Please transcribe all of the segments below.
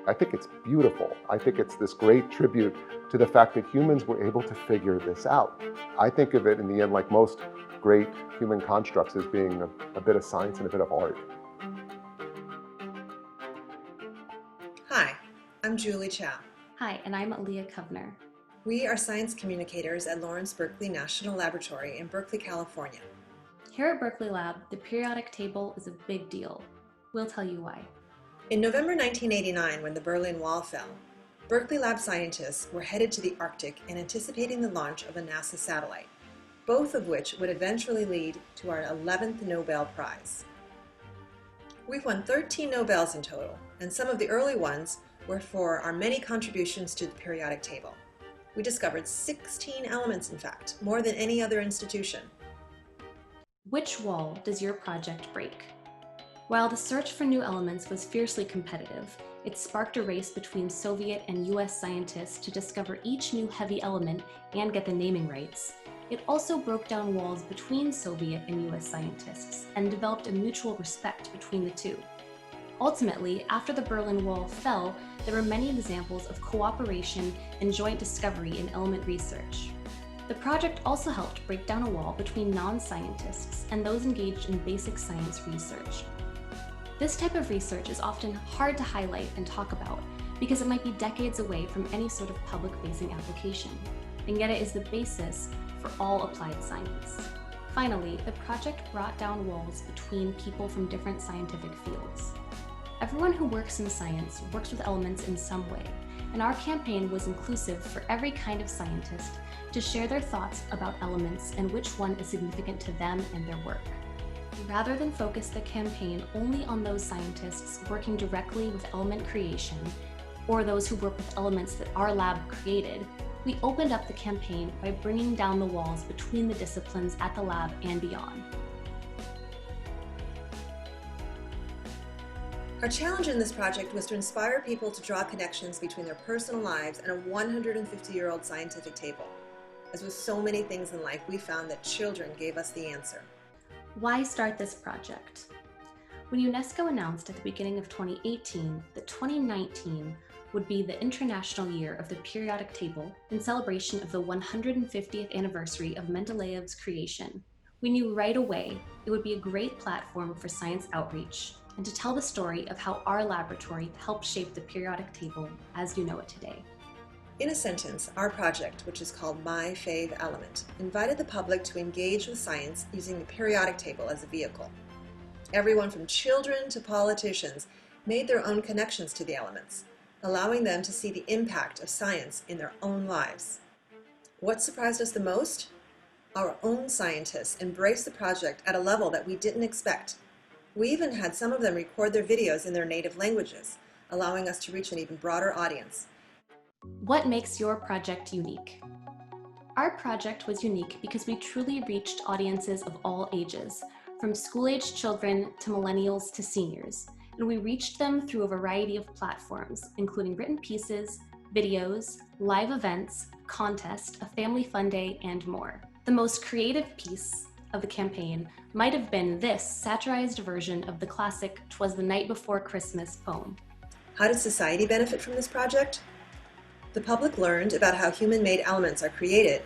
I think it's beautiful. I think it's this great tribute to the fact that humans were able to figure this out. I think of it in the end like most great human constructs as being a bit of science and a bit of art. Hi, I'm Julie Chao. Hi, and I'm Aaliyah Kovner. We are science communicators at Lawrence Berkeley National Laboratory in Berkeley, California. Here at Berkeley Lab, the periodic table is a big deal. We'll tell you why. In November 1989, when the Berlin Wall fell, Berkeley Lab scientists were headed to the Arctic and anticipating the launch of a NASA satellite, both of which would eventually lead to our 11th Nobel Prize. We've won 13 Nobels in total, and some of the early ones were for our many contributions to the periodic table. We discovered 16 elements, in fact, more than any other institution. Which wall does your project break? While the search for new elements was fiercely competitive, it sparked a race between Soviet and US scientists to discover each new heavy element and get the naming rights. It also broke down walls between Soviet and US scientists and developed a mutual respect between the two. Ultimately, after the Berlin Wall fell, there were many examples of cooperation and joint discovery in element research. The project also helped break down a wall between non-scientists and those engaged in basic science research. This type of research is often hard to highlight and talk about because it might be decades away from any sort of public-facing application, and yet it is the basis for all applied science. Finally, the project brought down walls between people from different scientific fields. Everyone who works in science works with elements in some way, and our campaign was inclusive for every kind of scientist to share their thoughts about elements and which one is significant to them and their work. Rather than focus the campaign only on those scientists working directly with element creation, or those who work with elements that our lab created, we opened up the campaign by bringing down the walls between the disciplines at the lab and beyond. Our challenge in this project was to inspire people to draw connections between their personal lives and a 150-year-old scientific table. As with so many things in life, we found that children gave us the answer. Why start this project? When UNESCO announced at the beginning of 2018 that 2019 would be the International Year of the Periodic Table in celebration of the 150th anniversary of Mendeleev's creation, we knew right away it would be a great platform for science outreach and to tell the story of how our laboratory helped shape the periodic table as you know it today. In a sentence, our project, which is called MyFaveElement, invited the public to engage with science using the periodic table as a vehicle. Everyone from children to politicians made their own connections to the elements, allowing them to see the impact of science in their own lives. What surprised us the most? Our own scientists embraced the project at a level that we didn't expect. We even had some of them record their videos in their native languages, allowing us to reach an even broader audience. What makes your project unique? Our project was unique because we truly reached audiences of all ages, from school-aged children to millennials to seniors, and we reached them through a variety of platforms, including written pieces, videos, live events, contests, a family fun day, and more. The most creative piece of the campaign might have been this satirized version of the classic "'Twas the Night Before Christmas" poem. How did society benefit from this project? The public learned about how human-made elements are created,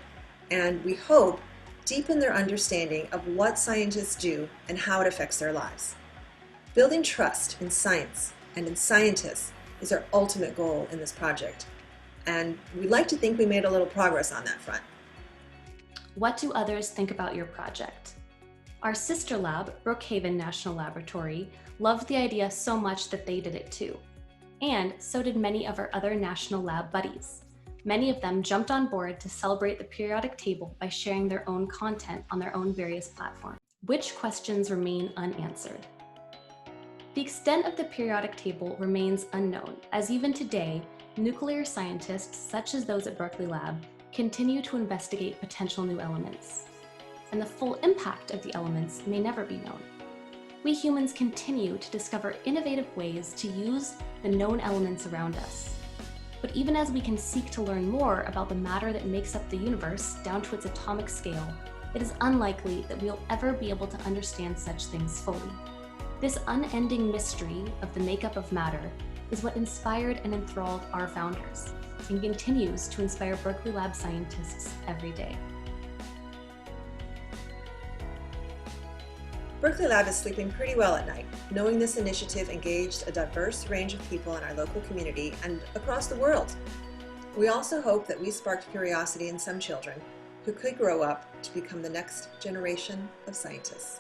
and we hope deepen their understanding of what scientists do and how it affects their lives. Building trust in science and in scientists is our ultimate goal in this project, and we'd like to think we made a little progress on that front. What do others think about your project? Our sister lab, Brookhaven National Laboratory, loved the idea so much that they did it too. And so did many of our other national lab buddies. Many of them jumped on board to celebrate the periodic table by sharing their own content on their own various platforms. Which questions remain unanswered? The extent of the periodic table remains unknown, as even today, nuclear scientists such as those at Berkeley Lab continue to investigate potential new elements. And the full impact of the elements may never be known. We humans continue to discover innovative ways to use the known elements around us. But even as we can seek to learn more about the matter that makes up the universe down to its atomic scale, it is unlikely that we'll ever be able to understand such things fully. This unending mystery of the makeup of matter is what inspired and enthralled our founders and continues to inspire Berkeley Lab scientists every day. Berkeley Lab is sleeping pretty well at night, knowing this initiative engaged a diverse range of people in our local community and across the world. We also hope that we sparked curiosity in some children who could grow up to become the next generation of scientists.